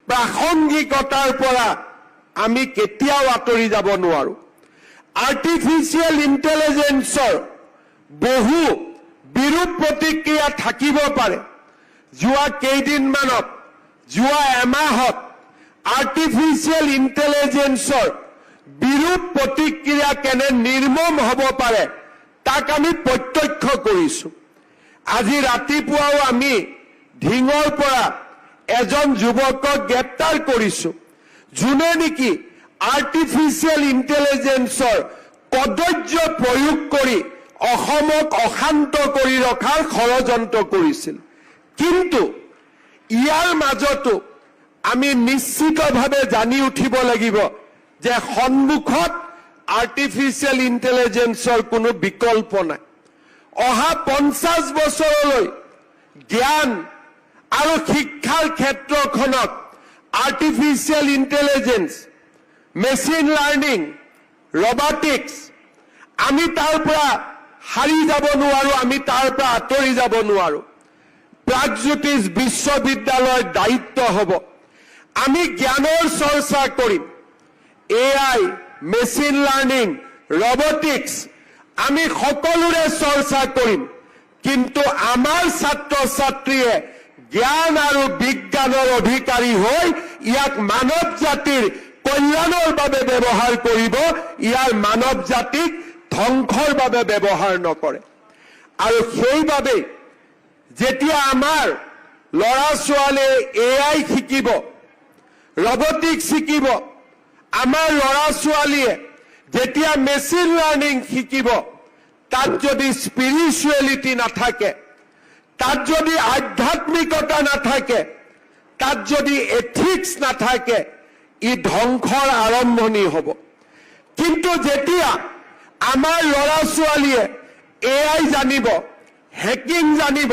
প্ৰাসংগিকতাৰ পৰা আমি কেতিয়াও আঁতৰি যাব নোৱাৰো। আৰ্টিফিচিয়েল ইণ্টেলিজেন্সৰ বহু বিৰূপ প্ৰতিক্ৰিয়া থাকিব পাৰে। যোৱা কেইদিনমানত, যোৱা এমাহত আৰ্টিফিচিয়েল ইণ্টেলিজেন্সৰ বিৰূপ প্ৰতিক্ৰিয়া কেনে নিৰ্মম হ'ব পাৰে তাক আমি প্ৰত্যক্ষ কৰিছো। আজি ৰাতিপুৱাও আমি ঢিঙৰ পৰা এজন যুৱকক গ্ৰেপ্তাৰ কৰিছো, যোনে নেকি আৰ্টিফিচিয়েল ইণ্টেলিজেন্সৰ কদৰ্য প্ৰয়োগ কৰি অসমক অশান্ত কৰি ৰখাৰ ষড়যন্ত্ৰ কৰিছিল। কিন্তু ইয়াৰ মাজতো আমি নিশ্চিতভাৱে জানি উঠিব লাগিব যে সন্মুখত আৰ্টিফিচিয়েল ইণ্টেলিজেন্সৰ কোনো বিকল্প নাই। অহা 50 বছৰলৈ জ্ঞান আৰু শিক্ষাৰ ক্ষেত্ৰখনত artificial intelligence, machine learning, robotics, আমি তাৰ পৰা হাৰি যাব নোৱাৰো, আমি তাৰ পৰা আঁতৰি যাব নোৱাৰো। প্ৰাগজ্যোতিষ বিশ্ববিদ্যালয়ৰ দায়িত্ব হ'ব আমি জ্ঞানৰ চৰ্চা কৰিম। AI, মেচিন লাৰ্নিং, ৰবটিক্স আমি সকলোৰে চৰ্চা কৰিম, কিন্তু আমাৰ ছাত্ৰ ছাত্ৰীয়ে জ্ঞান আৰু বিজ্ঞানৰ অধিকাৰী হৈ ইয়াক মানৱ জাতিৰ কল্যাণৰ বাবে ব্যৱহাৰ কৰিব, ইয়াৰ মানৱ জাতিক ধ্বংসৰ বাবে ব্যৱহাৰ নকৰে। আৰু সেইবাবে যেতিয়া আমাৰ ল'ৰা ছোৱালীয়ে AI শিকিব, ৰবটিক্স শিকিব, আমাৰ ল'ৰা ছোৱালীয়ে যেতিয়া মেচিন লাৰ্নিং শিকিব, তাত যদি স্পিৰিচুৱেলিটি নাথাকে, তাত যদি আধ্যাত্মিকতা নাথাকে, তাত যদি এথিক্স নাথাকে, ই ধ্বংসৰ আৰম্ভণি হ'ব। কিন্তু যেতিয়া আমাৰ ল'ৰা ছোৱালীয়ে AI জানিব, হেকিং জানিব,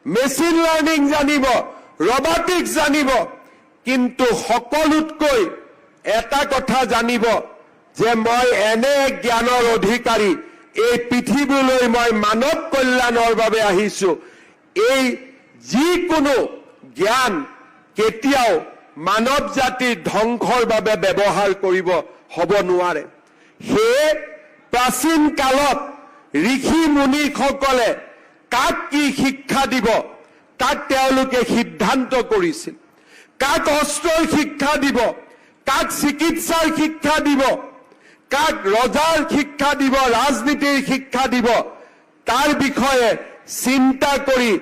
মেচিন লাৰ্নিং জানিব, ৰবটিক্স জানিব, কিন্তু সকলোতকৈ এটা কথা জানিব যে মই এনে জ্ঞানৰ অধিকাৰী, এই পৃথিৱীলৈ মই মানৱ কল্যাণৰ বাবে আহিছো, এই যিকোনো জ্ঞান কেতিয়াও মানৱ জাতিৰ ধ্বংসৰ বাবে ব্যৱহাৰ কৰিব হ'ব নোৱাৰে। সেয়ে প্ৰাচীন কালত ঋষি মুনিসকলে কাক কি শিক্ষা দিব তাক তেওঁলোকে সিদ্ধান্ত কৰিছিল। কাক অস্ত্ৰৰ শিক্ষা দিব, কাক চিকিৎসাৰ শিক্ষা দিব, কাক ৰজাৰ শিক্ষা দিব, ৰাজনীতিৰ শিক্ষা দিব, তাৰ বিষয়ে চিন্তা কৰি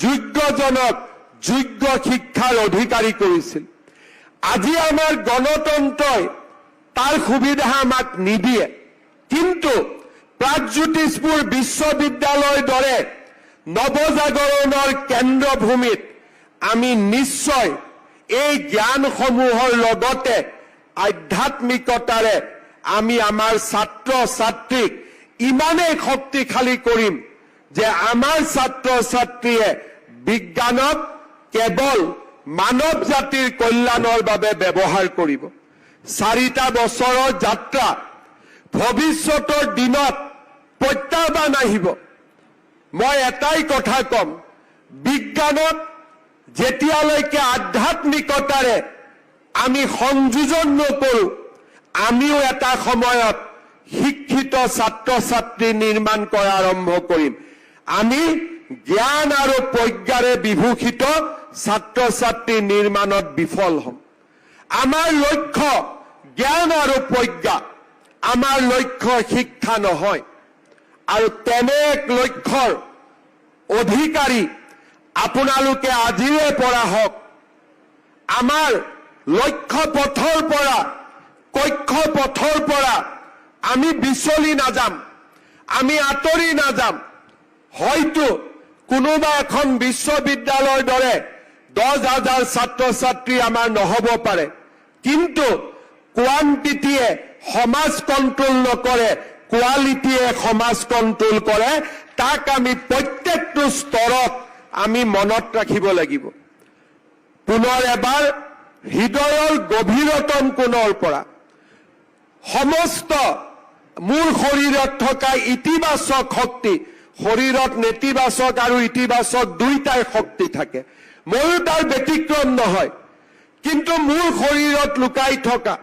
যোগ্যজনক যোগ্য শিক্ষাৰ অধিকাৰী কৰিছিল। আজি আমাৰ গণতন্ত্ৰই তাৰ সুবিধা আমাক নিদিয়ে, কিন্তু প্ৰাগজ্যোতিষপুৰ বিশ্ববিদ্যালয়ৰ দৰে নৱজাগৰণৰ কেন্দ্ৰভূমিত আমি নিশ্চয় এই জ্ঞানসমূহৰ লগতে আধ্যাত্মিকতাৰে আমি আমাৰ ছাত্ৰ ছাত্ৰীক ইমানেই শক্তিশালী কৰিম যে আমাৰ ছাত্ৰ ছাত্ৰীয়ে বিজ্ঞানক কেৱল মানৱ জাতিৰ কল্যাণৰ বাবে ব্যৱহাৰ কৰিব। 4টা বছৰৰ যাত্ৰা, ভৱিষ্যতৰ দিনত প্ৰত্যাহ্বান আহিব। মই এটাই কথা কম, বিজ্ঞানত যেতিয়ালৈকে আধ্যাত্মিকতাৰে আমি সংযোজন নকৰো, আমিও এটা সময়ত শিক্ষিত ছাত্ৰ ছাত্ৰী নিৰ্মাণ কৰা আৰম্ভ কৰিম। আমি জ্ঞান আৰু প্ৰজ্ঞাৰে বিভূষিত ছাত্ৰ ছাত্ৰী নিৰ্মাণত বিফল হ'ম। আমাৰ লক্ষ্য জ্ঞান আৰু প্ৰজ্ঞা, আমাৰ লক্ষ্য শিক্ষা নহয়। আৰু তেনে এক লক্ষ্যৰ অধিকাৰী আপোনালোকে আজিৰে পৰা হওক। আমাৰ লক্ষ্য পথৰ পৰা, কক্ষ পথৰ পৰা আমি বিচলি নাযাম, আমি আঁতৰি নাযাম। হয়তো কোনোবা এখন বিশ্ববিদ্যালয়ৰ দৰে 10,000 ছাত্ৰ ছাত্ৰী আমাৰ নহ'ব পাৰে, কিন্তু কোৱান্টিটিয়ে সমাজ কণ্ট্ৰোল নকৰে, কোৱালিটিয়ে সমাজ কণ্ট্ৰোল কৰে। তাক আমি প্ৰত্যেকটো স্তৰত আমি মনত ৰাখিব লাগিব। পুনৰ এবাৰ হৃদয়ৰ গভীৰতম কোণৰ পৰা সমস্ত মোৰ শৰীৰত থকা ইতিবাচক শক্তি, শৰীৰত নেতিবাচক আৰু ইতিবাচক দুইটাই শক্তি থাকে, ময়ো তাৰ ব্যতিক্ৰম নহয়, কিন্তু মোৰ শৰীৰত লুকাই থকা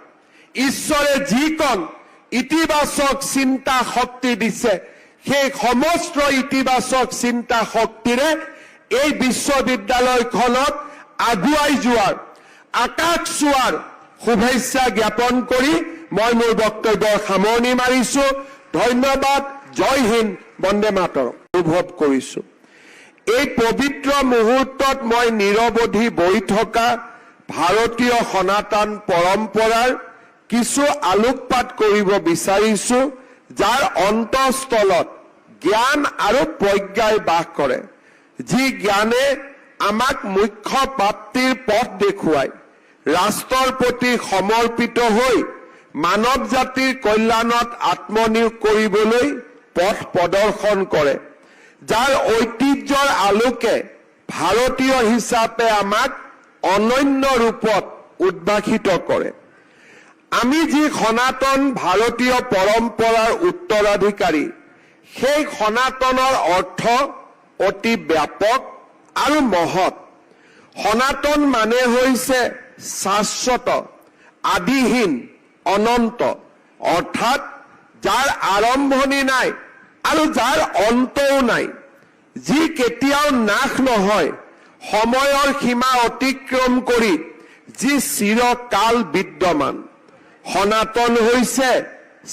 ঈশ্বৰে যিকণ ইতিবাচক চিন্তা শক্তি দিছে, সেই সমস্ত ইতিবাচক চিন্তা শক্তিৰে এই বিশ্ববিদ্যালয়খনত আগুৱাই যোৱাৰ, আকাশ চোৱাৰ শুভেচ্ছা জ্ঞাপন কৰি মই মোৰ বক্তব্যৰ সামৰণি মাৰিছো। ধন্যবাদ। জয় হিন্দ, বন্দে মাতৰম। অনুভৱ কৰিছো এই পবিত্ৰ মুহূৰ্তত মই নিৰৱধি বৈ থকা ভাৰতীয় সনাতন পৰম্পৰাৰ কিছু আলোকপাত কৰিব বিচাৰিছো, যাৰ অন্তঃস্থলত জ্ঞান আৰু প্ৰজ্ঞাই বাস কৰে, যি জ্ঞানে আমাক মুখ্য প্ৰাপ্তিৰ পথ দেখুৱায়, ৰাষ্ট্ৰৰ প্ৰতি সমৰ্পিত হৈ মানৱ জাতিৰ কল্যাণত আত্মনিয়োগ কৰিবলৈ পথ প্ৰদৰ্শন কৰে, যাৰ ঐতিহ্যৰ আলোকে ভাৰতীয় হিচাপে আমাক অনন্য ৰূপত উদ্ভাসিত কৰে। আমি যি সনাতন ভাৰতীয় পৰম্পৰাৰ উত্তৰাধিকাৰী, সেই সনাতনৰ অৰ্থ অতি ব্যাপক আৰু মহৎ। সনাতন মানে হৈছে শাশ্বত, আদিহীন, অনন্ত, অৰ্থাৎ যাৰ আৰম্ভণি নাই আৰু যাৰ অন্তও নাই, যি কেতিয়াও নাশ নহয়, সময়ৰ সীমা অতিক্ৰম কৰি যি চিৰকাল বিদ্যমান। সনাতন হৈছে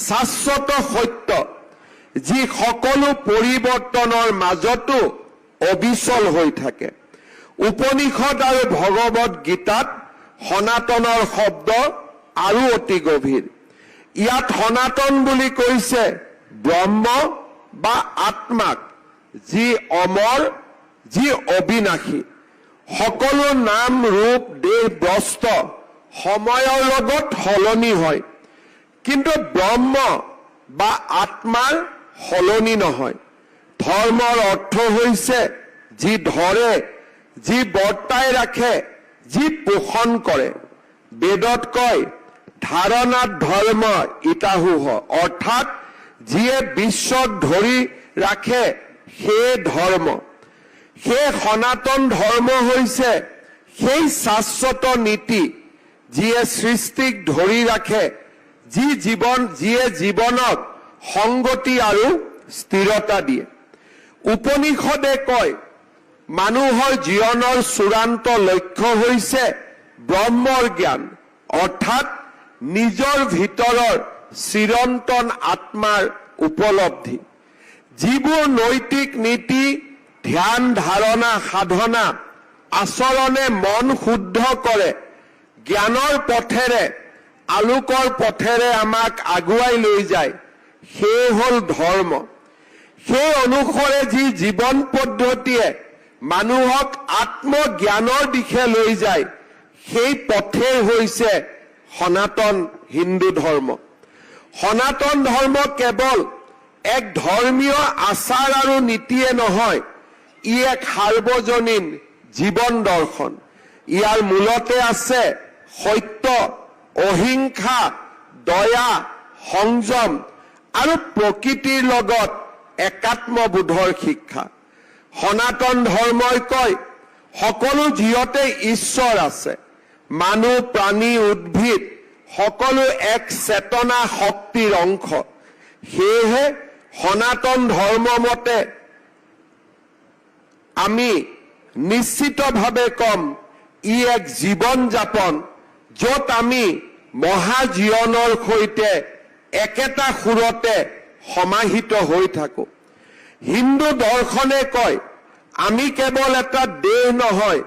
শাশ্বত সত্য, যি সকলো পৰিৱৰ্তনৰ মাজতো অবিচল হৈ থাকে। উপনিষদ আৰু ভগৱদ গীতাত সনাতনৰ শব্দ আৰু অতি গভীৰ। ইয়াত সনাতন বুলি কৈছে ব্ৰহ্ম বা আত্মাক, যি অমৰ, যি অবিনাশী। সকলো নাম ৰূপ দেহ বস্ত সময়ৰ লগত সলনি হয়, কিন্তু ব্ৰহ্ম বা আত্মাৰ সলনি নহয়। ধৰ্মৰ অৰ্থ হৈছে যি ধৰে, যি বৰ্তাই ৰাখে, যি পোষণ কৰে। বেদত কয় ধাৰণাত ধৰ্ম ইতাহুহ, অৰ্থাৎ যিয়ে বিশ্বক ধৰি ৰাখে সেই ধৰ্ম। সেই সনাতন ধৰ্ম হৈছে সেই শাশ্বত নীতি, যিয়ে সৃষ্টিক ধৰি ৰাখে, যিয়ে জীৱনক সংগতি আৰু স্থিৰতা দিয়ে। উপনিষদে কয় মানুহৰ জীৱনৰ চূড়ান্ত লক্ষ্য হৈছে ব্ৰহ্মৰ জ্ঞান, অৰ্থাৎ নিজৰ ভিতৰৰ চিৰন্তন আত্মাৰ উপলব্ধি। যিবোৰ নৈতিক নীতি, ধ্যান, ধাৰণা, সাধনা, আচৰণে মন শুদ্ধ কৰে, জ্ঞানৰ পথেৰে, আলোকৰ পথেৰে আমাক আগুৱাই লৈ যায়, সেই হ'ল ধৰ্ম। সেই অনুসৰে যি জীৱন পদ্ধতিয়ে মানুহক আত্মজ্ঞানৰ দিশে লৈ যায়, সেই পথেই হৈছে সনাতন হিন্দু ধৰ্ম। সনাতন ধৰ্ম কেৱল এক ধৰ্মীয় আচাৰ আৰু নীতিয়ে নহয়, ই এক সাৰ্বজনীন জীৱন দৰ্শন। ইয়াৰ মূলতে আছে সত্য, অহিংসা, দয়া, সংযম আৰু প্ৰকৃতিৰ লগত একাত্মবোধৰ শিক্ষা। সনাতন ধৰ্মই কয় সকলো জীৱতে ঈশ্বৰ আছে। মানুহ, প্ৰাণী, উদ্ভিদ সকলো এক চেতনা শক্তিৰ অংশ। সেয়েহে সনাতন ধৰ্ম মতে আমি নিশ্চিতভাৱে কম ই এক জীৱন যাপন, য'ত আমি মহাজীৱনৰ সৈতে একেটা সুৰতে সমাহিত হৈ থাকো। হিন্দু দৰ্শনে কয় আমি কেৱল এটা দেহ নহয়,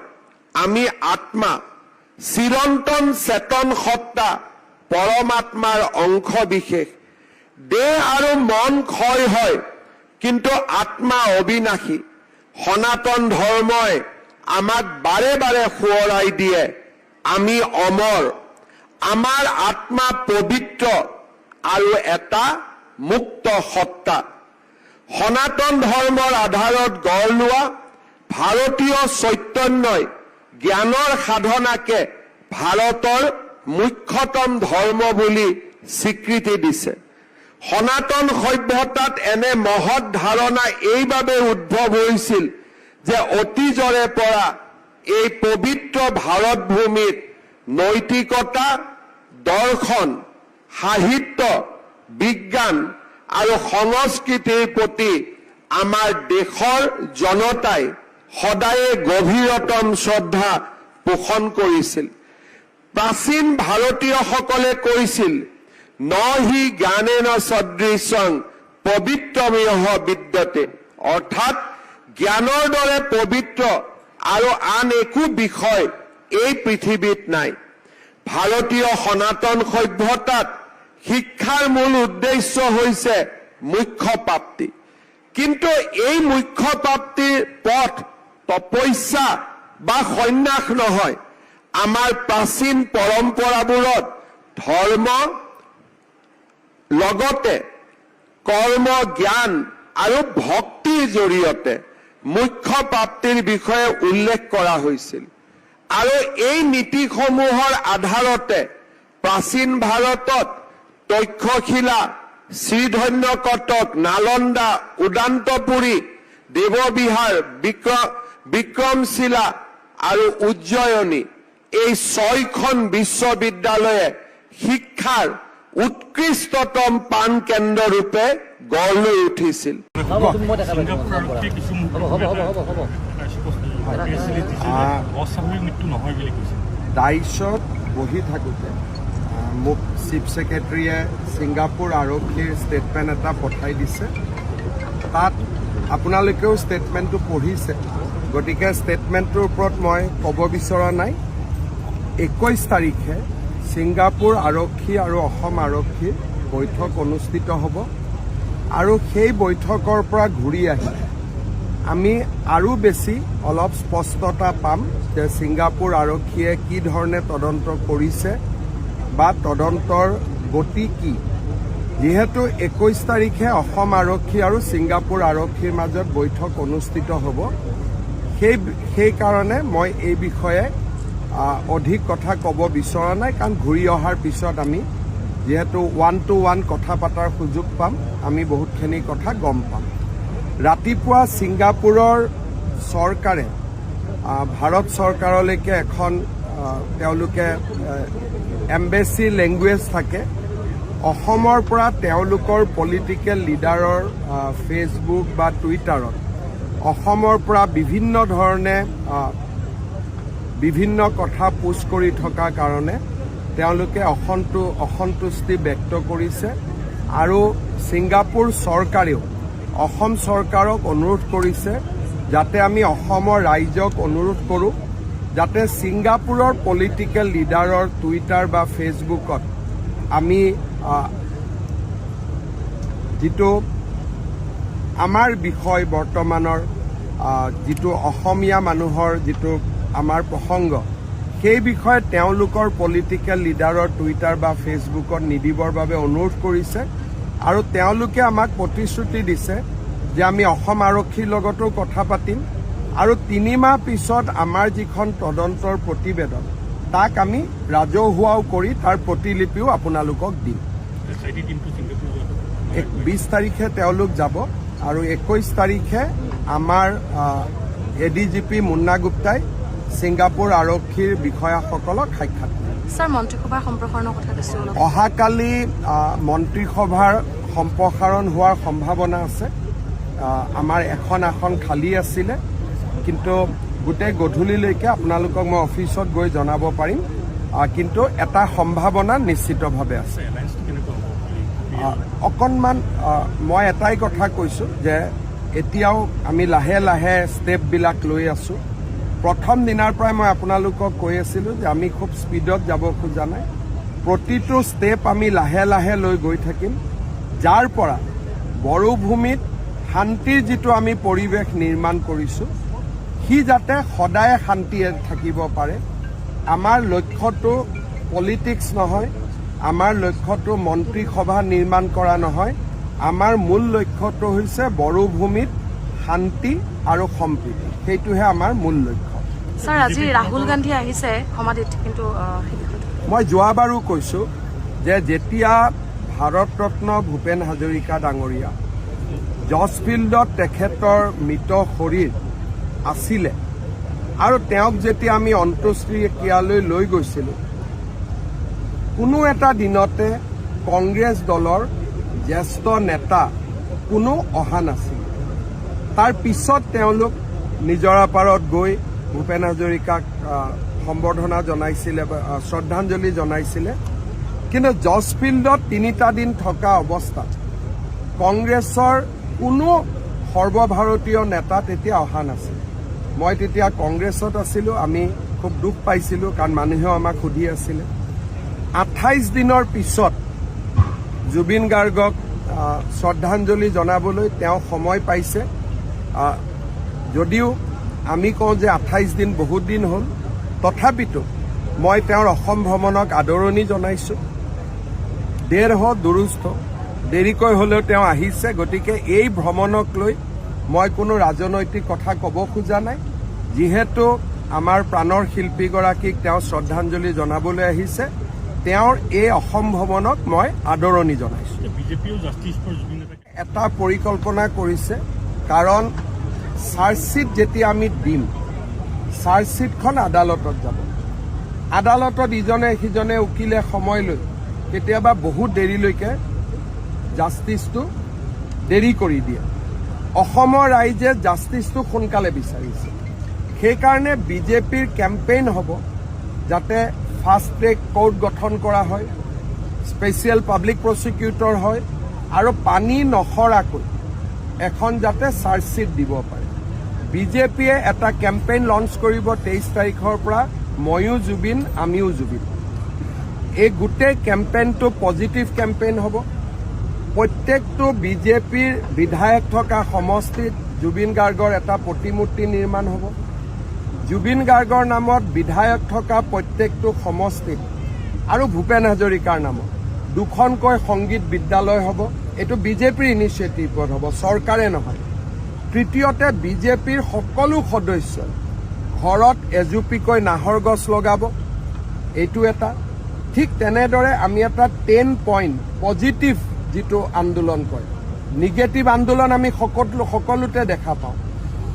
আমি আত্মা, চিৰন্তন চেতন সত্তা, পৰমাত্মাৰ অংশ বিশেষ। দেহ আৰু মন ক্ষয় হয়, কিন্তু আত্মা অবিনাশী। সনাতন ধৰ্মই আমাক বাৰে বাৰে সোঁৱৰাই দিয়ে আমি অমৰ, আমাৰ আত্মা পবিত্ৰ আৰু এটা মুক্ত সত্তা। সনাতন ধৰ্মৰ আধাৰত গঢ় লোৱা ভাৰতীয় চৈতন্যই জ্ঞানৰ সাধনাকে ভাৰতৰ মুখ্যতম ধৰ্ম বুলি স্বীকৃতি দিছে। সনাতন সভ্যতাত এনে মহৎ ধাৰণা এইবাবে উদ্ভৱ হৈছিল যে অতীজৰে পৰা এই পবিত্ৰ ভাৰত ভূমিত নৈতিকতা, দৰ্শন, সাহিত্য, বিজ্ঞান আৰু সংস্কৃতিৰ প্ৰতি আমাৰ দেশৰ জনতাই সদায়ে গভীৰতম শ্ৰদ্ধা পোষণ কৰিছিল। প্ৰাচীন ভাৰতীয়সকলে কৈছিল, ন হি জ্ঞানেন সদৃশং পবিত্ৰমেহ বিদ্যতে, অৰ্থাৎ জ্ঞানৰ দৰে পবিত্ৰ আৰু আন একো বিষয় এই পৃথিৱীত নাই। ভাৰতীয় সনাতন সভ্যতাত শিক্ষাৰ মূল উদ্দেশ্য হৈছে মুখ্য প্ৰাপ্তি। কিন্তু এই মুখ্য প্ৰাপ্তিৰ পথ তপস্যা বা সন্ন্যাস নহয়। আমাৰ প্ৰাচীন পৰম্পৰাবোৰত ধৰ্ম লগতে কৰ্ম, জ্ঞান আৰু ভক্তিৰ জৰিয়তে মুখ্য প্ৰাপ্তিৰ বিষয়ে উল্লেখ কৰা হৈছিল। আৰু এই নীতিসমূহৰ আধাৰতে প্ৰাচীন ভাৰতত তক্ষশিলা, শ্ৰীধন্য কটক, নালন্দা, উদান্তপুৰী, দেৱবিহাৰ, বিক্ৰমশিলা আৰু উজ্জয়িনী এই 6খন বিশ্ববিদ্যালয়ে শিক্ষাৰ উৎকৃষ্টতম পাণ কেন্দ্ৰ ৰূপে গঢ় লৈ উঠিছিল। ডাইচত বহি থাকোঁতে মোক চিফ ছেক্ৰেটাৰীয়ে ছিংগাপুৰ আৰক্ষীৰ ষ্টেটমেণ্ট এটা পঠাই দিছে। তাত আপোনালোকেও ষ্টেটমেণ্টটো পঢ়িছে, গতিকে ষ্টেটমেণ্টটোৰ ওপৰত মই ক'ব বিচৰা নাই। 21 তাৰিখে ছিংগাপুৰ আৰক্ষী আৰু অসম আৰক্ষীৰ বৈঠক অনুষ্ঠিত হ'ব আৰু সেই বৈঠকৰ পৰা ঘূৰি আহি আমি আৰু বেছি অলপ স্পষ্টতা পাম যে ছিংগাপুৰ আৰক্ষীয়ে কি ধৰণে তদন্ত কৰিছে বা তদন্তৰ গতি কি। যিহেতু 21 তাৰিখে অসম আৰক্ষী আৰু ছিংগাপুৰ আৰক্ষীৰ মাজত বৈঠক অনুষ্ঠিত হ'ব, সেইকাৰণে মই এই বিষয়ে অধিক কথা ক'ব বিচৰা নাই। কাৰণ ঘূৰি অহাৰ পিছত আমি যিহেতু 1-to-1 কথা পতাৰ সুযোগ পাম, আমি বহুতখিনি কথা গম পাম। ৰাতিপুৱা ছিংগাপুৰৰ চৰকাৰে ভাৰত চৰকাৰলৈকে এখন তেওঁলোকে এম্বেচি লেংগুৱেজ থাকে, অসমৰ পৰা তেওঁলোকৰ পলিটিকেল লিডাৰৰ ফেচবুক বা টুইটাৰত অসমৰ পৰা বিভিন্ন ধৰণে বিভিন্ন কথা পোষ্ট কৰি থকাৰ কাৰণে তেওঁলোকে অসন্তুষ্টি ব্যক্ত কৰিছে আৰু ছিংগাপুৰ চৰকাৰেও অসম চৰকাৰক অনুৰোধ কৰিছে যাতে আমি অসমৰ ৰাইজক অনুৰোধ কৰোঁ যাতে ছিংগাপুৰৰ পলিটিকেল লিডাৰৰ টুইটাৰ বা ফেচবুকত আমি যিটো আমাৰ বিষয় বৰ্তমানৰ যিটো অসমীয়া মানুহৰ যিটো আমাৰ প্ৰসংগ, সেই বিষয়ে তেওঁলোকৰ পলিটিকেল লিডাৰৰ টুইটাৰ বা ফেচবুকত নিদিবৰ বাবে অনুৰোধ কৰিছে। আৰু তেওঁলোকে আমাক প্ৰতিশ্ৰুতি দিছে যে আমি অসম আৰক্ষীৰ লগতো কথা পাতিম আৰু 3 মাহ পিছত আমাৰ যিখন তদন্তৰ প্ৰতিবেদন তাক আমি ৰাজহুৱাও কৰি তাৰ প্ৰতিলিপিও আপোনালোকক দিম। 20 তাৰিখে তেওঁলোক যাব আৰু 21 তাৰিখে আমাৰ ADGP মুন্না গুপ্তাই ছিংগাপুৰ আৰক্ষীৰ বিষয়াসকলক সাক্ষাৎ কৰে। স্যাৰ, মন্ত্ৰীসভাৰ সম্প্ৰসাৰণৰ কথা কৈছে। অহাকালি মন্ত্ৰীসভাৰ সম্প্ৰসাৰণ হোৱাৰ সম্ভাৱনা আছে। আমাৰ এখন আসন খালী আছিলে, কিন্তু গোটেই গধূলিলৈকে আপোনালোকক মই অফিচত গৈ জনাব পাৰিম, কিন্তু এটা সম্ভাৱনা নিশ্চিতভাৱে আছে। অকণমান মই এটাই কথা কৈছোঁ যে এতিয়াও আমি লাহে লাহে ষ্টেপবিলাক লৈ আছোঁ। প্ৰথম দিনাৰ পৰাই মই আপোনালোকক কৈ আছিলোঁ যে আমি খুব স্পীডত যাব খোজা নাই, প্ৰতিটো ষ্টেপ আমি লাহে লাহে লৈ গৈ থাকিম, যাৰ পৰা বড়োভূমিত শান্তিৰ যিটো আমি পৰিৱেশ নিৰ্মাণ কৰিছোঁ সি যাতে সদায় শান্তিৰে থাকিব পাৰে। আমাৰ লক্ষ্যটো পলিটিক্স নহয়, আমাৰ লক্ষ্যটো মন্ত্ৰীসভা নিৰ্মাণ কৰা নহয়, আমাৰ মূল লক্ষ্যটো হৈছে বড়োভূমিত শান্তি আৰু সম্প্ৰীতি, সেইটোহে আমাৰ মূল লক্ষ্য। স্যাৰ, আজি ৰাহুল গান্ধী আহিছে সমাধিত, কিন্তু মই যোৱাবাৰো কৈছোঁ যে যেতিয়া ভাৰত ৰত্ন ভূপেন হাজৰিকা ডাঙৰীয়া জজ ফিল্ডত তেখেতৰ মৃত শৰীৰ আছিলে আৰু তেওঁক যেতিয়া আমি অন্ত্যেষ্টিক্ৰিয়ালৈ লৈ গৈছিলোঁ কোনো এটা দিনতে কংগ্ৰেছ দলৰ জ্যেষ্ঠ নেতা কোনো অহা নাছিল। তাৰ পিছত তেওঁলোক নিজৰাপাৰত গৈ ভূপেন হাজৰিকাক সম্বৰ্ধনা জনাইছিলে, শ্ৰদ্ধাঞ্জলি জনাইছিলে। কিন্তু জজ ফিল্ডত 3টা দিন থকা অৱস্থাত কংগ্ৰেছৰ কোনো সৰ্বভাৰতীয় নেতা তেতিয়া অহা নাছিল। মই তেতিয়া কংগ্ৰেছত আছিলোঁ। আমি খুব দুখ পাইছিলোঁ, কাৰণ মানুহেও আমাক সুধি আছিলে। 28 দিনৰ পিছত জুবিন গাৰ্গক শ্ৰদ্ধাঞ্জলি জনাবলৈ তেওঁ সময় পাইছে। যদিও আমি কওঁ যে 28 দিন বহুত দিন হ'ল, তথাপিতো মই তেওঁৰ অসম ভ্ৰমণক আদৰণি জনাইছোঁ। দুৰুস্থ দেৰিকৈ হ'লেও তেওঁ আহিছে। গতিকে এই ভ্ৰমণক লৈ মই কোনো ৰাজনৈতিক কথা ক'ব খোজা নাই। যিহেতু আমাৰ প্ৰাণৰ শিল্পীগৰাকীক তেওঁ শ্ৰদ্ধাঞ্জলি জনাবলৈ আহিছে, তেওঁৰ এই অসম ভ্ৰমণক মই আদৰণি জনাইছোঁ। এটা পৰিকল্পনা কৰিছে, কাৰণ চাৰ্জশ্বীট যেতিয়া আমি দিম, চাৰ্জশ্বীটখন আদালতত যাব। আদালতত ইজনে সিজনে উকিলে সময় লৈ কেতিয়াবা বহুত দেৰিলৈকে জাষ্টিচটো দেৰি কৰি দিয়ে। অসমৰ ৰাইজে জাষ্টিচটো সোনকালে বিচাৰিছে। সেইকাৰণে বিজেপিৰ কেম্পেইন হ'ব যাতে ফাষ্ট ট্ৰেক কোৰ্ট গঠন কৰা হয়, স্পেচিয়েল পাব্লিক প্ৰচিকিউটৰ হয়, আৰু পানী নসৰাকৈ এখন যাতে চাৰ্জশ্বীট দিব পাৰে। বিজেপিয়ে এটা কেম্পেইন লঞ্চ কৰিব 23 তাৰিখৰ পৰা, ময়ো জুবিন আমিও জুবিন। এই গোটেই কেম্পেইনটো পজিটিভ কেম্পেইন হ'ব। প্ৰত্যেকটো বিজেপিৰ বিধায়ক থকা সমষ্টিত জুবিন গাৰ্গৰ এটা প্ৰতিমূৰ্তি নিৰ্মাণ হ'ব। জুবিন গাৰ্গৰ নামত বিধায়ক থকা প্ৰত্যেকটো সমষ্টিত আৰু ভূপেন হাজৰিকাৰ নামত 2খনকৈ সংগীত বিদ্যালয় হ'ব। এইটো বিজেপিৰ ইনিচিয়েটিভত হ'ব, চৰকাৰে নহয়। তৃতীয়তে বিজেপিৰ সকলো সদস্যই ঘৰত এজোপিকৈ নাহৰ গছ লগাব, এইটো এটা। ঠিক তেনেদৰে আমি এটা 10 পইণ্ট পজিটিভ যিটো আন্দোলন কয়, নিগেটিভ আন্দোলন আমি সকলোতে দেখা পাওঁ।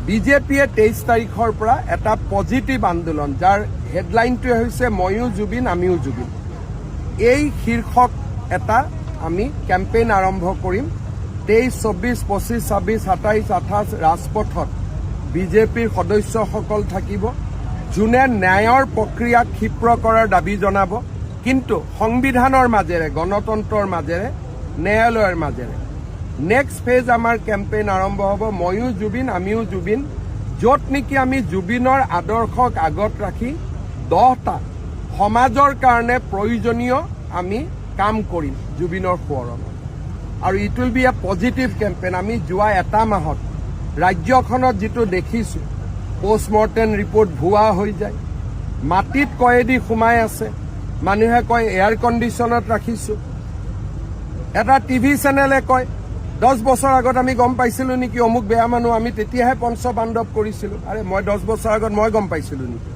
বিজেপিয়ে 23 তাৰিখৰ পৰা এটা পজিটিভ আন্দোলন, যাৰ হেডলাইনটোৱে হৈছে ময়ো জুবিন আমিও জুবিন, এই শীৰ্ষক এটা আমি কেম্পেইন আৰম্ভ কৰিম। 23, 24, 25, 26, 27, 28 ৰাজপথত বিজেপিৰ সদস্যসকল থাকিব, যোনে ন্যায়ৰ প্ৰক্ৰিয়াক ক্ষিপ্ৰ কৰাৰ দাবী জনাব, কিন্তু সংবিধানৰ মাজেৰে, গণতন্ত্ৰৰ মাজেৰে, ন্যায়ালয়ৰ মাজেৰে। নেক্সট ফেজ আমাৰ কেম্পেইন আৰম্ভ হ'ব ময়ো জুবিন আমিও জুবিন, য'ত নেকি আমি জুবিনৰ আদৰ্শক আগত ৰাখি 10টা সমাজৰ কাৰণে প্ৰয়োজনীয় আমি কাম কৰিম জুবিনৰ সোঁৱৰণত। আৰু it will B A positive campaign. আমি যোৱা এটা মাহত ৰাজ্যখনত যিটো দেখিছোঁ, পোষ্টমৰ্টেম ৰিপৰ্ট ভুৱা হৈ যায়, মাটিত কয়েদি সোমাই আছে, মানুহে কয় এয়াৰ কণ্ডিশ্যনত ৰাখিছোঁ। এটা টিভি চেনেলে কয় 10 বছৰ আগত আমি গম পাইছিলোঁ নেকি অমুক বেয়া মানুহ, আমি তেতিয়াহে পঞ্চপাণ্ডৱ কৰিছিলোঁ। আৰে মই 10 বছৰ আগত মই গম পাইছিলোঁ নেকি?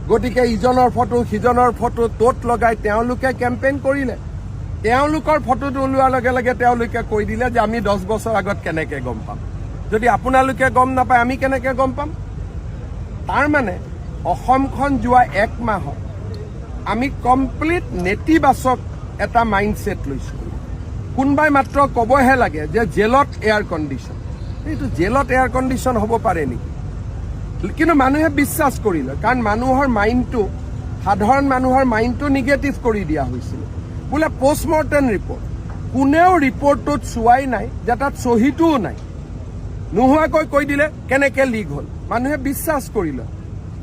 গতিকে ইজনৰ ফটো সিজনৰ ফটো ত'ত লগাই তেওঁলোকে কেম্পেইন কৰিলে। তেওঁলোকৰ ফটোটো ওলোৱাৰ লগে লগে তেওঁলোকে কৈ দিলে যে আমি 10 বছৰ আগত কেনেকৈ গম পাম। যদি আপোনালোকে গম নাপায় আমি কেনেকৈ গম পাম? তাৰমানে অসমখন যোৱা 1 মাহত আমি কমপ্লিট নেতিবাচক এটা মাইণ্ডছেট লৈছোঁ। কোনোবাই মাত্ৰ ক'বহে লাগে যে জেলত এয়াৰ কণ্ডিশ্যন, এইটো জেলত এয়াৰ কণ্ডিশ্যন হ'ব পাৰে নেকি? কিন্তু মানুহে বিশ্বাস কৰিলে, কাৰণ মানুহৰ মাইণ্ডটো, সাধাৰণ মানুহৰ মাইণ্ডটো নিগেটিভ কৰি দিয়া হৈছিল। বোলে পোষ্টমৰ্টেম ৰিপৰ্ট, কোনেও ৰিপৰ্টটোত চোৱাই নাই যে তাত চহীটোও নাই, নোহোৱাকৈ কৈ দিলে কেনেকৈ লিক হ'ল। মানুহে বিশ্বাস কৰি লয়।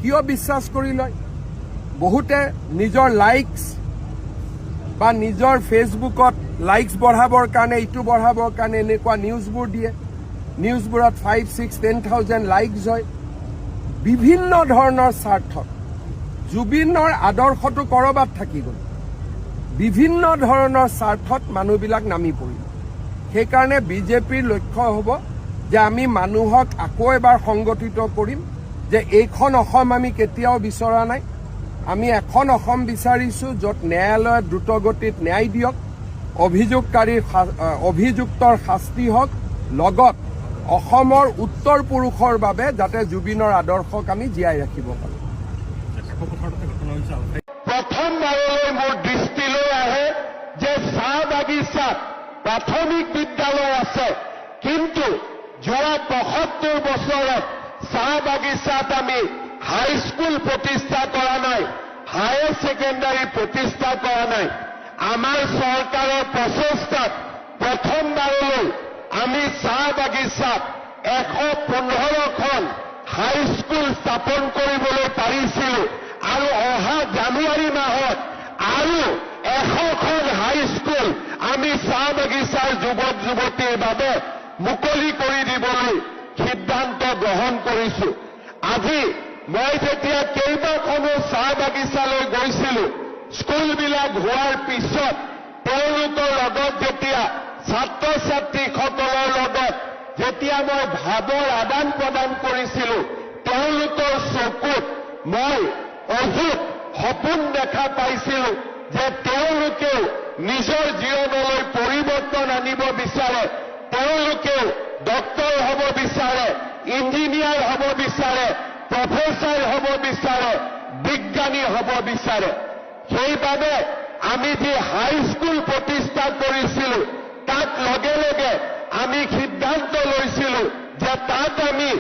কিয় বিশ্বাস কৰি লয়? বহুতে নিজৰ লাইকছ বা নিজৰ ফেচবুকত লাইকছ বঢ়াবৰ কাৰণে, ইটো বঢ়াবৰ কাৰণে এনেকুৱা নিউজবোৰ দিয়ে। নিউজবোৰত 5, 6, 10,000 লাইকছ হয়। বিভিন্ন ধৰণৰ স্বাৰ্থত জুবিনৰ আদৰ্শটো ক'ৰবাত থাকি গ'ল। বিভিন্ন ধৰণৰ স্বাৰ্থত মানুহবিলাক নামি পৰিল। সেইকাৰণে বিজেপিৰ লক্ষ্য হ'ব যে আমি মানুহক আকৌ এবাৰ সংগঠিত কৰিম যে এইখন অসম আমি কেতিয়াও বিচৰা নাই। আমি এখন অসম বিচাৰিছোঁ য'ত ন্যায়ালয়ে দ্ৰুতগতিত ন্যায় দিয়ক, অভিযুক্তৰ শাস্তি হওক, লগত অসমৰ উত্তৰ পুৰুষৰ বাবে যাতে জুবিনৰ আদৰ্শক আমি জীয়াই ৰাখিব পাৰোঁ। প্ৰথমবাৰলৈ মোৰ দৃষ্টি বাগিচাত প্ৰাথমিক বিদ্যালয় আছে, কিন্তু যোৱা ৭৫ বছৰত চাহ বাগিচাত আমি হাইস্কুল প্ৰতিষ্ঠা কৰা নাই, হায়াৰ ছেকেণ্ডাৰী প্ৰতিষ্ঠা কৰা নাই। আমাৰ চৰকাৰৰ প্ৰচেষ্টাত প্ৰথমবাৰলৈ আমি চাহ বাগিচাত ১১৫খন হাইস্কুল স্থাপন কৰিবলৈ পাৰিছিলো, আৰু অহা জানুৱাৰী মাহত আৰু ১০০খন হাইস্কুল আমি চাহ বাগিচাৰ যুৱক যুৱতীৰ বাবে মুকলি কৰি দিবলৈ সিদ্ধান্ত গ্ৰহণ কৰিছো। আজি মই যেতিয়া কেইবাখনো চাহ বাগিচালৈ গৈছিলো, স্কুলবিলাক হোৱাৰ পিছত তেওঁলোকৰ লগত যেতিয়া ছাত্ৰ ছাত্ৰীসকলৰ লগত যেতিয়া মই ভাৱৰ আদান প্ৰদান কৰিছিলো, তেওঁলোকৰ চকুত মই অযুত সপোন দেখা পাইছিলো যে তেওঁলোকেও নিজৰ জীৱনলৈ পৰিৱৰ্তন আনিব বিচাৰে, তেওঁলোকেও ডক্তৰ হ'ব বিচাৰে, ইঞ্জিনিয়াৰ হ'ব বিচাৰে, প্ৰফেচাৰ হ'ব বিচাৰে, বিজ্ঞানী হ'ব বিচাৰে। সেইবাবে আমি যি হাইস্কুল প্ৰতিষ্ঠা কৰিছিলো, তাত লগে লগে আমি সিদ্ধান্ত লৈছিলো যে তাত আমি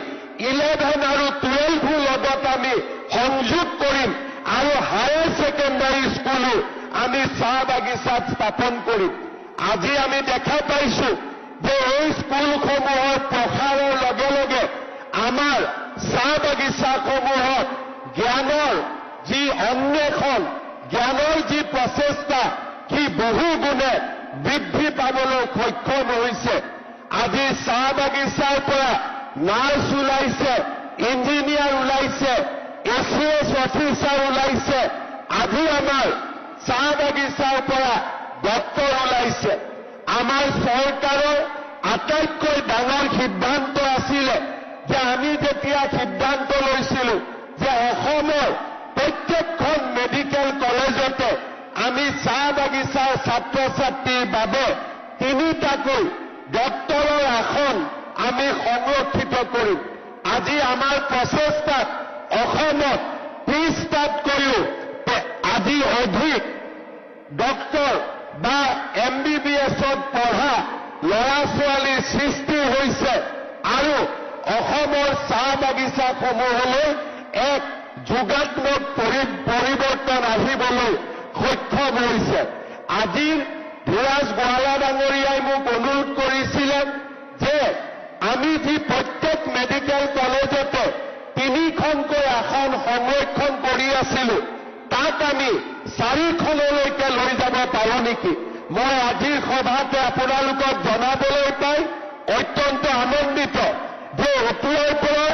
11 আৰু 12 লগত আমি সংযোগ কৰিম, আৰু হায়াৰ ছেকেণ্ডাৰী স্কুলো আমি চাহ বাগিচাত স্থাপন কৰিম। আজি আমি দেখা পাইছো যে এই স্কুলসমূহৰ প্ৰসাৰৰ লগে লগে আমাৰ চাহ বাগিচাসমূহত জ্ঞানৰ যি অন্বেষণ, জ্ঞানৰ যি প্ৰচেষ্টা, সি বহু গুণে বৃদ্ধি পাবলৈ সক্ষম হৈছে। আজি চাহ বাগিচাৰ পৰা নাৰ্ছ ওলাইছে, ইঞ্জিনিয়াৰ ওলাইছে, ACS অফিচাৰ ওলাইছে, আজি আমাৰ চাহ বাগিচাৰ পৰা ডক্তৰ ওলাইছে। আমাৰ চৰকাৰৰ আটাইতকৈ ডাঙৰ সিদ্ধান্ত আছিলে যে আমি যেতিয়া সিদ্ধান্ত লৈছিলো যে অসমৰ প্ৰত্যেকখন মেডিকেল কলেজতে আমি চাহ বাগিচাৰ ছাত্ৰ ছাত্ৰীৰ বাবে 3টাকৈ ডক্তৰৰ আসন আমি সংৰক্ষিত কৰিম। আজি আমাৰ প্ৰচেষ্টাত অসমত 30টাতকৈও আজি অধিক ডক্তৰ বা MBBSত পঢ়া ল'ৰা ছোৱালীৰ সৃষ্টি হৈছে, আৰু অসমৰ চাহ বাগিচাসমূহলৈ এক যোগাত্মক পৰিৱৰ্তন আহিবলৈ সক্ষম হৈছে। আজি ধীৰাজ গোৱালা ডাঙৰীয়াই মোক অনুৰোধ কৰিছিলে যে আমি যি প্ৰত্যেক মেডিকেল কলেজতে 3খনকৈ আসন সংৰক্ষণ কৰি আছিলো, তাক আমি 4খনলৈকে লৈ যাব পাৰো নেকি। মই আজিৰ সভাতে আপোনালোকক জনাবলৈ পাই অত্যন্ত আনন্দিত যে এতিয়াৰ পৰা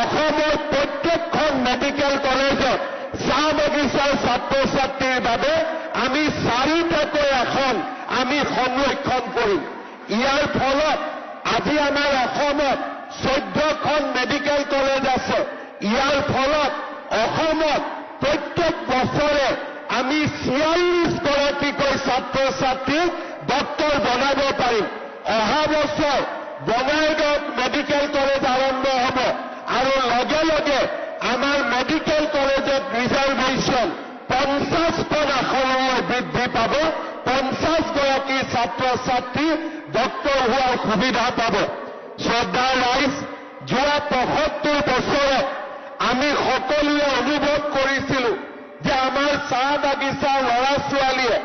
অসমৰ প্ৰত্যেকখন মেডিকেল কলেজত চাহ বাগিচাৰ ছাত্ৰ ছাত্ৰীৰ বাবে আমি 4টাকৈ আসন আমি সংৰক্ষণ কৰিম। ইয়াৰ ফলত আজি আমাৰ অসমত 14খন মেডিকেল কলেজ আছে। ইয়াৰ ফলত অসমত প্ৰত্যেক বছৰে আমি 46গৰাকীকৈ ছাত্ৰ ছাত্ৰীক ডক্তৰ বনাব পাৰিম। অহা বছৰ বঙাইগাঁৱত মেডিকেল কলেজ আৰম্ভ হ'ব, আৰু লগে লগে আমাৰ মেডিকেল কলেজত ৰিজাৰ্ভেশ্যন 50খন আসনলৈ বৃদ্ধি পাব। 50গৰাকী ছাত্ৰ ছাত্ৰী ডক্তৰ হোৱাৰ সুবিধা পাব। শ্ৰদ্ধাৰ ৰাইজ, যোৱা 75 বছৰত আমি সকলোৱে অনুভৱ কৰিছিলো যে আমাৰ চাহ বাগিচাৰ ল'ৰা ছোৱালীয়ে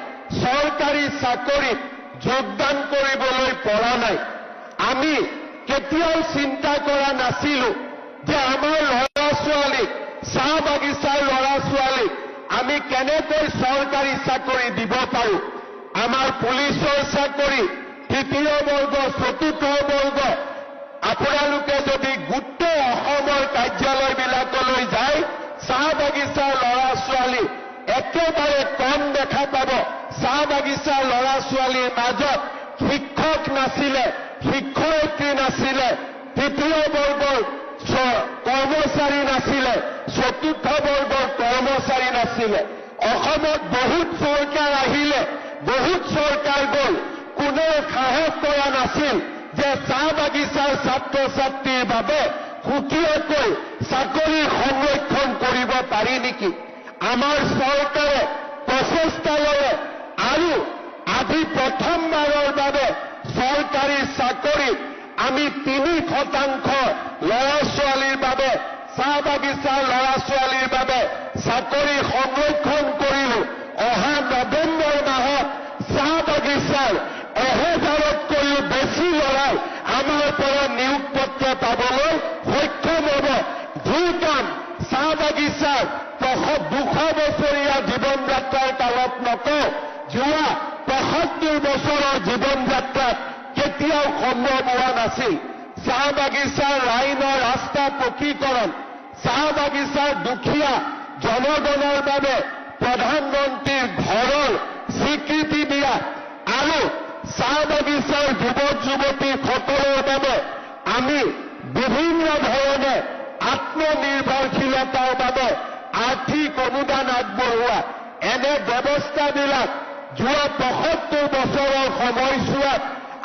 চৰকাৰী চাকৰিত যোগদান কৰিবলৈ পৰা নাই। আমি কেতিয়াও চিন্তা কৰা নাছিলো যে আমাৰ ল'ৰা ছোৱালীক, চাহ বাগিচাৰ ল'ৰা ছোৱালীক আমি কেনেকৈ চৰকাৰী চাকৰি দিব পাৰো। আমাৰ পুলিচৰ চাকৰি 3য় বৰ্গ, 4ৰ্থ বৰ্গ, আপোনালোকে যদি গোটেই অসমৰ কাৰ্যালয়বিলাকলৈ যায়, চাহ বাগিচাৰ ল'ৰা ছোৱালী একেবাৰে কম দেখা পাব। চাহ বাগিচাৰ ল'ৰা ছোৱালীৰ মাজত শিক্ষক নাছিলে, শিক্ষয়িত্ৰী নাছিলে, 3য় বৰ্গৰ কৰ্মচাৰী নাছিলে, 4ৰ্থ বৰ্গৰ কৰ্মচাৰী নাছিলে। অসমত বহুত চৰকাৰ আহিলে, বহুত চৰকাৰ গ'ল, কোনেও সাহস কৰা নাছিল যে চাহ বাগিচাৰ ছাত্ৰ ছাত্ৰীৰ বাবে সুকীয়াকৈ চাকৰি সংৰক্ষণ কৰিব পাৰি নেকি। আমাৰ চৰকাৰে প্ৰচেষ্টা ল'লে, আৰু আজি প্ৰথমবাৰৰ বাবে চৰকাৰী চাকৰিত আমি 3% ল'ৰা ছোৱালীৰ বাবে চাহ বাগিচাৰ ল'ৰা ছোৱালীৰ বাবে চাকৰি সংৰক্ষণ কৰিলো। অহা নৱেম্বৰ মাহত চাহ বাগিচাৰ 1000তকৈও বেছি ল'ৰাই আমাৰ পৰা নিয়োগ পত্ৰ পাবলৈ সক্ষম হ'ব। যি কাম চাহ বাগিচাৰ 200 বছৰীয়া জীৱন যাত্ৰাৰ কালত নকওঁ, যোৱা 75 বছৰৰ জীৱন যাত্ৰাত কেতিয়াও সম্ভৱ হোৱা নাছিল। চাহ বাগিচাৰ লাইনৰ ৰাস্তা পকীকৰণ, চাহ বাগিচাৰ দুখীয়া জনগণৰ বাবে প্ৰধানমন্ত্ৰীৰ ঘৰৰ স্বীকৃতি দিয়া আৰু চাহ বাগিচাৰ যুৱক যুৱতীসকলৰ বাবে আমি বিভিন্ন ধৰণে আত্মনিৰ্ভৰশীলতাৰ বাবে আৰ্থিক অনুদান আগবঢ়োৱা, এনে ব্যৱস্থাবিলাক যোৱা 75 বছৰৰ সময়ছোৱাত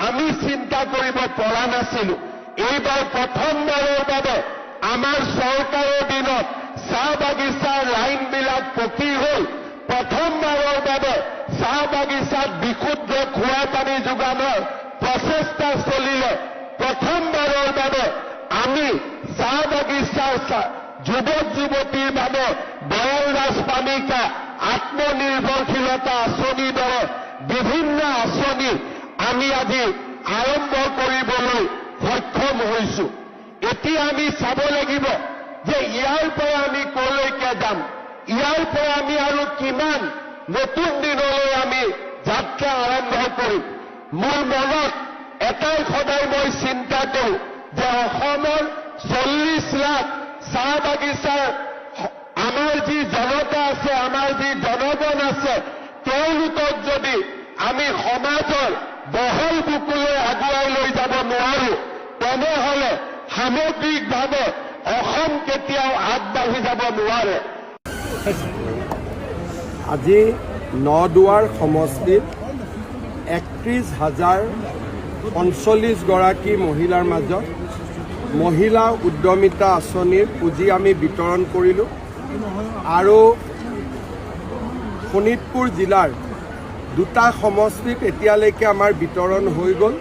আমি চিন্তা কৰিব পৰা নাছিলো। এইবাৰ প্ৰথমবাৰৰ বাবে আমাৰ চৰকাৰৰ দিনত চাহ বাগিচাৰ লাইনবিলাক পকী হ'ল। প্ৰথমবাৰৰ বাবে চাহ বাগিচাত বিশুদ্ধ খোৱা পানী যোগানৰ প্ৰচেষ্টা চলিলে। প্ৰথমবাৰৰ বাবে আমি চাহ বাগিচাৰ যুৱক যুৱতীৰ বাবে বৰৰাজ পানিকা আত্মনিৰ্ভৰশীলতা আঁচনিৰ দৰে বিভিন্ন আঁচনি আমি আজি আৰম্ভ কৰিবলৈ সক্ষম হৈছো। এতিয়া আমি চাব লাগিব যে ইয়াৰ পৰা আমি কলৈকে যাম, ইয়াৰ পৰা আমি আৰু কিমান নতুন দিনলৈ আমি যাত্ৰা আৰম্ভ কৰিম। মোৰ মনত এটাই সদায় মই চিন্তা কৰোঁ যে অসমৰ 40 লাখ চাহ বাগিচাৰ আমাৰ যি জনতা আছে, আমাৰ যি জনগণ আছে, তেওঁলোকক যদি আমি সমাজৰ বহল বুকুলৈ আগুৱাই লৈ যাব নোৱাৰো, তেনেহলে সামগ্ৰিকভাৱে অসম কেতিয়াও আগবাঢ়ি যাব নোৱাৰে। আজি নদুৱাৰ সমষ্টিত 31,045 গৰাকী মহিলাৰ মাজত মহিলা উদ্যমিতা আঁচনিৰ পুঁজি আমি বিতৰণ কৰিলোঁ আৰু শোণিতপুৰ জিলাৰ 2টা সমষ্টিত এতিয়ালৈকে আমাৰ বিতৰণ হৈ গ'ল,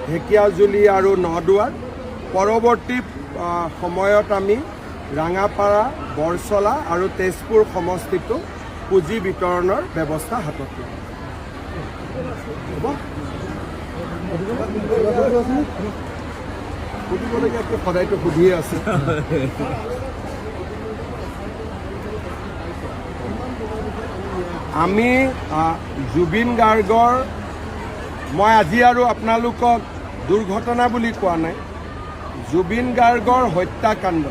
ঢেকীয়াজুলি আৰু নদুৱাৰ। পৰৱৰ্তী সময়ত আমি ৰাঙাপাৰা, বৰচলা আৰু তেজপুৰ সমষ্টিতো পুঁজি বিতৰণৰ ব্যৱস্থা হাতত ল'ম। সুধিবলগীয়া সদায়তো সুধিয়ে আছে। আমি জুবিন গাৰ্গৰ, মই আজি আৰু আপোনালোকক দুৰ্ঘটনা বুলি কোৱা নাই, জুবিন গাৰ্গৰ হত্যাকাণ্ড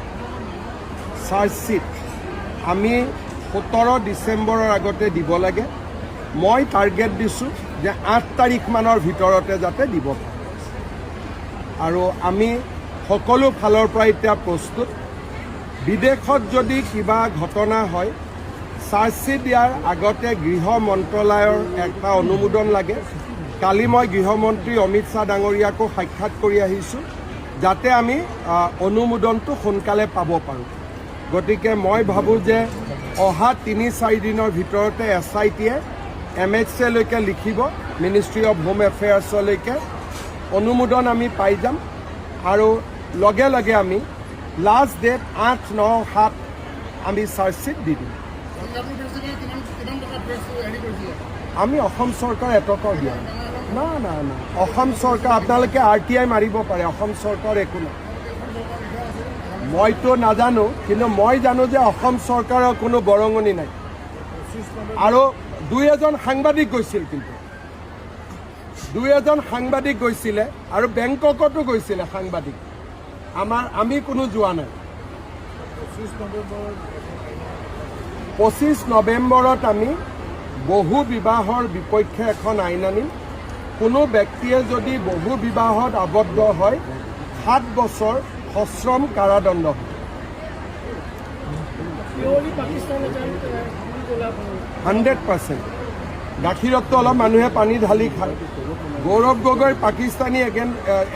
চাৰ্জশ্বিট আমি 17 ডিচেম্বৰৰ আগতে দিব লাগে। মই টাৰ্গেট দিছোঁ যে 8 তাৰিখমানৰ ভিতৰতে যাতে দিব পাৰে, আৰু আমি সকলো ফালৰ পৰা এতিয়া প্ৰস্তুত। বিদেশত যদি কিবা ঘটনা হয়, চাৰ্জশ্বিট দিয়াৰ আগতে গৃহ মন্ত্ৰালয়ৰ এটা অনুমোদন লাগে। কালি মই গৃহমন্ত্ৰী অমিত শ্বাহ ডাঙৰীয়াকো সাক্ষাৎ কৰি আহিছোঁ যাতে আমি অনুমোদনটো সোনকালে পাব পাৰোঁ। গতিকে মই ভাবোঁ যে অহা 3-4 দিনৰ ভিতৰতে SITয়ে MHAলৈকে লিখিব, মিনিষ্ট্ৰী অফ হোম এফেয়াৰ্ছলৈকে অনুমোদন আমি পাই যাম আৰু লগে লগে আমি লাষ্ট ডেট 8-9-7 আমি চাৰ্জশ্বিট দি দিম। আমি অসম চৰকাৰ এটকাও দিয়া না না না অসম চৰকাৰ, আপোনালোকে RTI মাৰিব পাৰে, অসম চৰকাৰ একো নাই। মইতো নাজানো, কিন্তু মই জানো যে অসম চৰকাৰৰ কোনো বৰঙণি নাই। আৰু 2-এজন সাংবাদিক গৈছিল, কিন্তু 2-এজন সাংবাদিক গৈছিলে আৰু বেংককতো গৈছিলে সাংবাদিক। আমি কোনো যোৱা নাই। 25 নৱেম্বৰত আমি বহু বিবাহৰ বিপক্ষে এখন আইন আনিম। কোনো ব্যক্তিয়ে যদি বহু বিবাহত আবদ্ধ হয় 7 বছৰ সশ্ৰম কাৰাদণ্ড হয়। 100%। গাখীৰততো অলপ মানুহে পানী ঢালি খায়। গৌৰৱ গগৈৰ পাকিস্তানী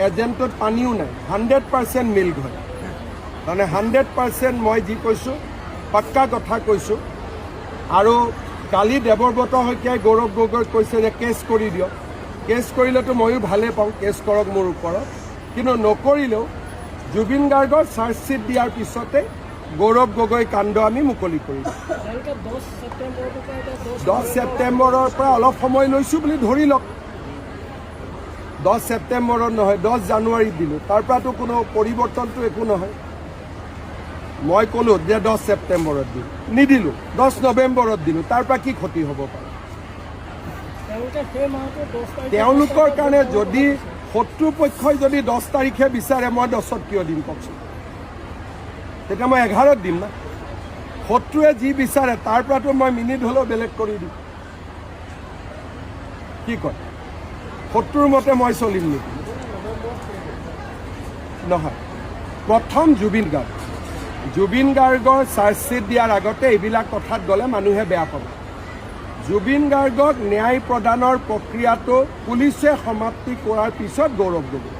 এজেণ্টত পানীও নাই, 100% মিল্ক হয়। মানে 100% মই যি কৈছোঁ পাক্কা কথা কৈছোঁ। আৰু কালি দেৱব্ৰত শইকীয়াই গৌৰৱ গগৈক কৈছে যে কেছ কৰি দিয়ক। কেছ কৰিলেতো ময়ো ভালেই পাওঁ, কেছ কৰক মোৰ ওপৰত, কিন্তু নকৰিলেও জুবিন গাৰ্গৰ চাৰ্জশ্বিট দিয়াৰ পিছতে গৌৰৱ গগৈ কাণ্ড আমি মুকলি কৰিম। 10 ছেপ্টেম্বৰৰ পৰা অলপ সময় লৈছোঁ বুলি ধৰি লওক। 10 ছেপ্টেম্বৰত নহয়, 10 জানুৱাৰীত দিলোঁ, তাৰ পৰাতো কোনো পৰিৱৰ্তনটো একো নহয়। মই ক'লোঁ যে 10 ছেপ্টেম্বৰত দিম, নিদিলোঁ, 10 নৱেম্বৰত দিলোঁ, তাৰ পৰা কি ক্ষতি হ'ব পাৰে? তেওঁলোকৰ কাৰণে যদি শত্ৰু পক্ষই যদি 10 তাৰিখে বিচাৰে, মই 10ত কিয় দিম কওকচোন? তেতিয়া মই 11ত দিম না। শত্ৰুৱে যি বিচাৰে তাৰ পৰাতো মই মিনিট হ'লেও বেলেগ কৰি দিম। কি কয়? শত্ৰুৰ মতে মই চলিম নেকি? নহয়। প্ৰথম জুবিন গাৰ্গৰ চাৰ্জশ্বিট দিয়াৰ আগতে এইবিলাক কথাত গ'লে মানুহে বেয়া পাব। জুবিন গাৰ্গক ন্যায় প্ৰদানৰ প্ৰক্ৰিয়াটো পুলিচে সমাপ্তি কৰাৰ পিছত গৌৰৱ গগৈ।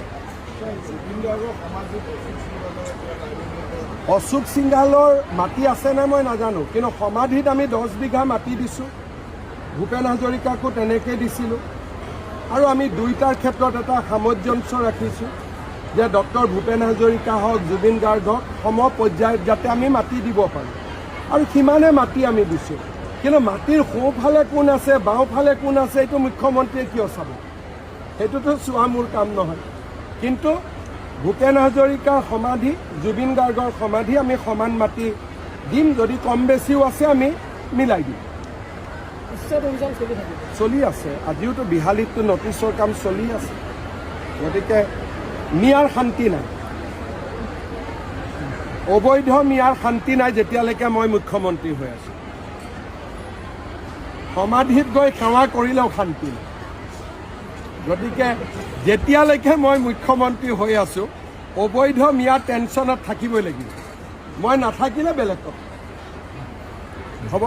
অশোক সিংঘালৰ মাটি আছেনে মই নাজানো, কিন্তু সমাধিত আমি 10 বিঘা মাটি দিছোঁ, ভূপেন হাজৰিকাকো তেনেকৈ দিছিলোঁ। আৰু আমি দুয়োটাৰ ক্ষেত্ৰত এটা সামঞ্জস্য ৰাখিছোঁ যে ডক্টৰ ভূপেন হাজৰিকা হওক, জুবিন গাৰ্গ হওক, সম পৰ্যায়ত যাতে আমি মাটি দিব পাৰোঁ, আৰু সিমানে মাটি আমি দিছোঁ। কিন্তু মাটিৰ সোঁফালে কোন আছে, বাওঁফালে কোন আছে, এইটো মুখ্যমন্ত্ৰীয়ে কিয় চাব? সেইটোতো চোৱা মোৰ কাম নহয়। কিন্তু ভূপেন হাজৰিকাৰ সমাধি, জুবিন গাৰ্গৰ সমাধি আমি সমান মাটি দিম, যদি কম বেছিও আছে আমি মিলাই দিম। চলি আছে, আজিওতো বিহালীততো নটিছৰ কাম চলি আছে। গতিকে মিয়াৰ শান্তি নাই, অবৈধ মিয়াৰ শান্তি নাই যেতিয়ালৈকে মই মুখ্যমন্ত্ৰী হৈ আছোঁ। সমাধিত গৈ সেৱা কৰিলেও শান্তি নাই। গতিকে যেতিয়ালৈকে মই মুখ্যমন্ত্ৰী হৈ আছোঁ, অবৈধ মিয়াৰ টেনশ্যনত থাকিবই লাগিব। মই নাথাকিলে বেলেগ কথা। হ'ব।